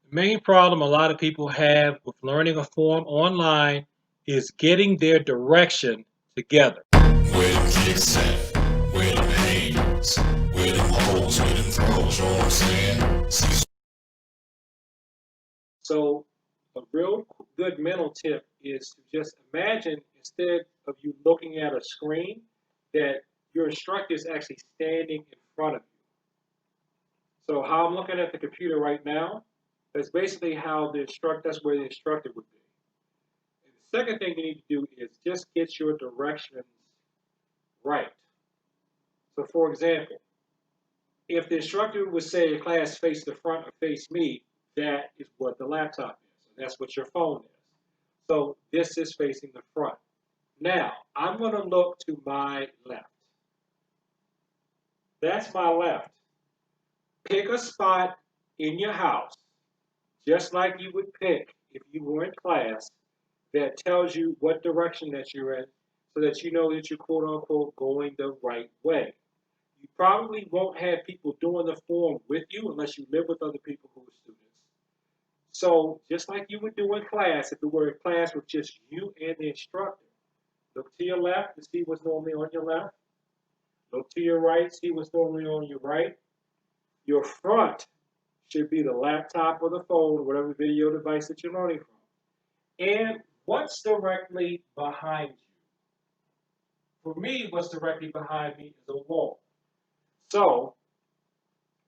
The main problem a lot of people have with learning a form online is getting their direction together. Where them kicks at? Where them hands? Where them holes? Where them throws? You know what I'm saying? Cecil. So a real good mental tip is to just imagine instead of you looking at a screen that your instructor is actually standing in front of you. So how I'm looking at the computer right now, that's basically how that's where the instructor would be. And the second thing you need to do is just get your directions right. So for example, if the instructor would say the class face the front or face me, that is what the laptop is. And that's what your phone is. So this is facing the front. Now, I'm going to look to my left. That's my left. Pick a spot in your house, just like you would pick if you were in class, that tells you what direction that you're in so that you know that you're quote unquote going the right way. You probably won't have people doing the form with you unless you live with other people who are students. So just like you would do in class, if it were in class with just you and the instructor, look to your left to see what's normally on your left. Look to your right, see what's normally on your right. Your front should be the laptop or the phone, whatever video device that you're learning from. And what's directly behind you? For me, what's directly behind me is a wall. So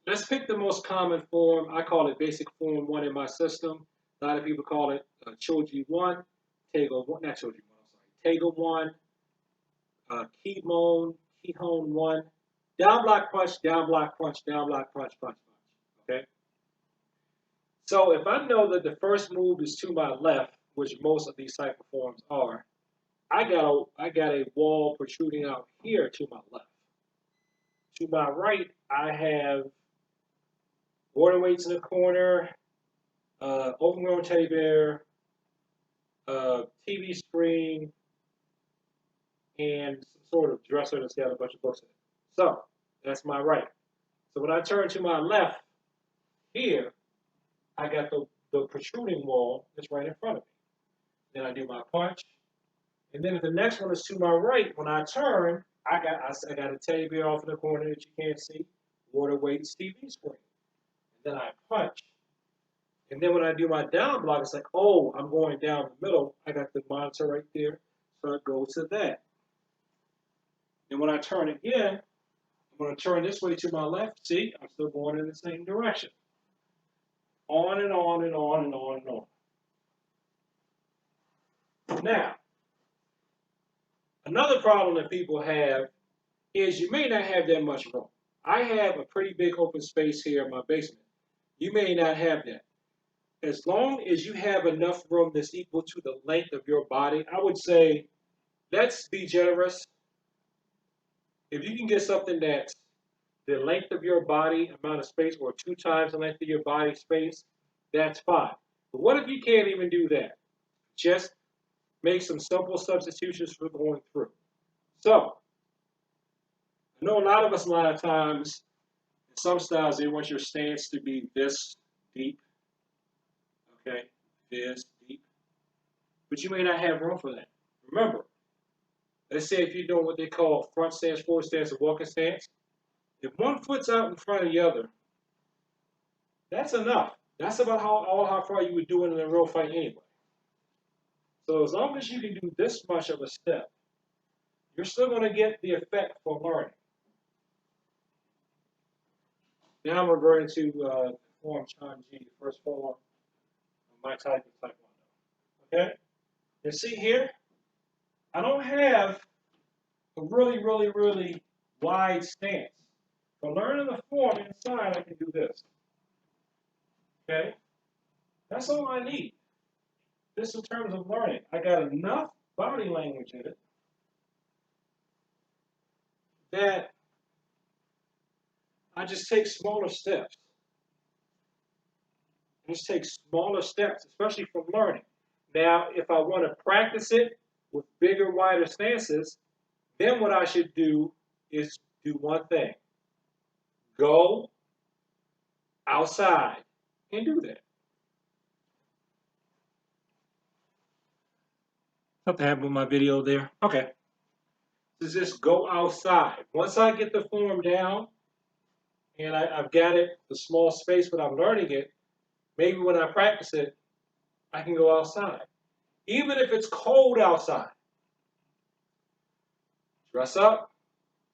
let's pick the most common form. I call it basic form 1 in my system. A lot of people call it Choji 1, Tego 1, not Choji 1, I'm sorry, Tego 1, Keyhone 1, down block punch, down block punch, down block punch, punch, punch. Okay? So if I know that the first move is to my left, which most of these type of forms are, I got a wall protruding out here to my left. To my right, I have water weights in the corner, overgrown teddy bear, TV screen, and some sort of dresser that's got a bunch of books in it. So that's my right. So when I turn to my left here, I got the protruding wall that's right in front of me. Then I do my punch. And then if the next one is to my right, when I turn, I got a teddy bear off in the corner that you can't see, water weights, TV screen. And then I punch. And then when I do my down block, it's like, oh, I'm going down the middle. I got the monitor right there. So I go to that. And when I turn again, I'm going to turn this way to my left. See, I'm still going in the same direction. On and on and on and on and on. Now, another problem that people have is you may not have that much room. I have a pretty big open space here in my basement. You may not have that. As long as you have enough room that's equal to the length of your body, I would say let's be generous. If you can get something that's the length of your body amount of space or 2 times the length of your body space, that's fine. But what if you can't even do that? Just make some simple substitutions for going through. So, I know a lot of us, a lot of times, in some styles, they want your stance to be this deep, okay, this deep, but you may not have room for that. Remember, let's say if you're doing what they call front stance, forward stance, or walking stance, if one foot's out in front of the other, that's enough. That's about how far you would do it in a real fight anyway. So as long as you can do this much of a step, you're still going to get the effect for learning. Now I'm reverting to form Chanji, the first form of my type of Taekwondo. Okay? And see here, I don't have a really, really, really wide stance. For learning the form inside, I can do this. Okay? That's all I need. This in terms of learning. I got enough body language in it that I just take smaller steps. Just take smaller steps, especially from learning. Now, if I want to practice it with bigger, wider stances, then what I should do is do one thing. Go outside and do that. Something happened with my video there. Okay. Is just go outside. Once I get the form down and I've got it, the small space, but I'm learning it, maybe when I practice it, I can go outside. Even if it's cold outside. Dress up,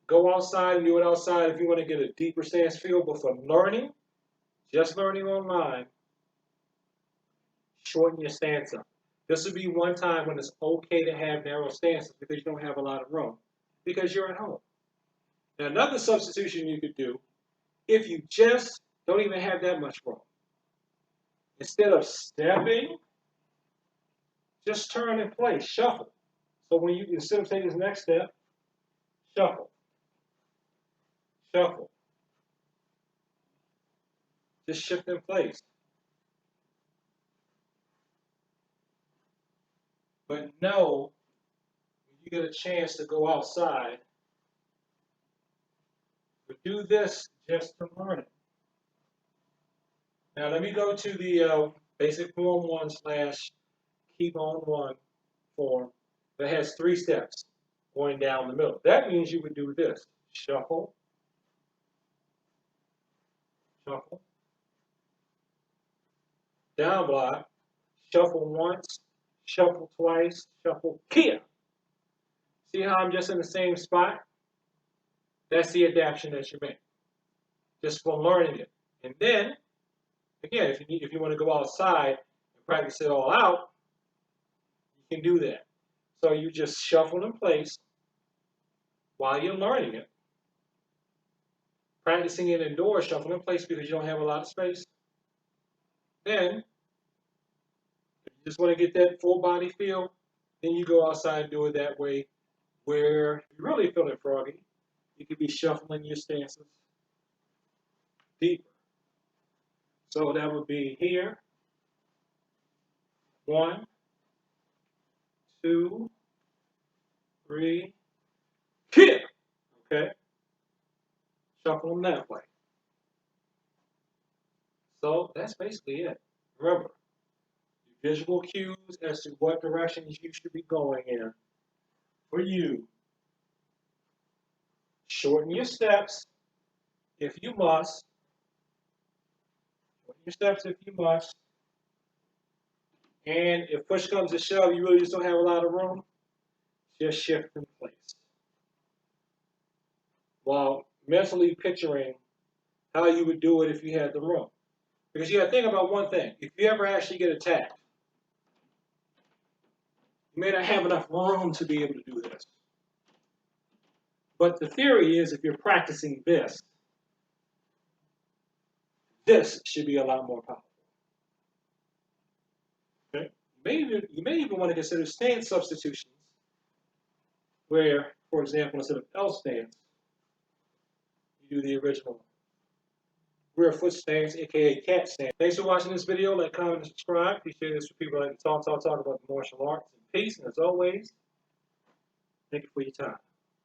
go outside and do it outside if you want to get a deeper stance feel. But for learning, just learning online, shorten your stance up. This would be one time when it's okay to have narrow stances because you don't have a lot of room, because you're at home. Now, another substitution you could do, if you just don't even have that much room, instead of stepping, just turn in place, shuffle. So when you, instead of taking this next step, shuffle, shuffle. Just shift in place. But know when you get a chance to go outside, but do this just to learn it. Now let me go to the basic form 1 / keep on 1 form that has 3 steps going down the middle. That means you would do this: shuffle, shuffle, down block, shuffle once, shuffle twice, shuffle kia. See how I'm just in the same spot? That's the adaptation that you make, just for learning it. And then, again, if you want to go outside and practice it all out, you can do that. So you just shuffle in place while you're learning it. Practicing it indoors, shuffle in place because you don't have a lot of space. Then, if you just want to get that full body feel, then you go outside and do it that way. Where you're really feeling froggy, you could be shuffling your stances deeper. So that would be here. 1, 2, 3, here. Okay? Shuffle them that way. So that's basically it. Remember, visual cues as to what directions you should be going in. For you, shorten your steps if you must. Shorten your steps if you must. And if push comes to shove, you really just don't have a lot of room, just shift in place. While mentally picturing how you would do it if you had the room. Because you got to think about one thing. If you ever actually get attacked, you may not have enough room to be able to do this. But the theory is if you're practicing this, this should be a lot more powerful. Okay? You may even want to consider stance substitutions where, for example, instead of L stance, you do the original rear foot stance, aka cat stance. Thanks for watching this video. Like, comment, and subscribe. Please share this with people that like to talk about the martial arts. And peace. And as always, thank you for your time.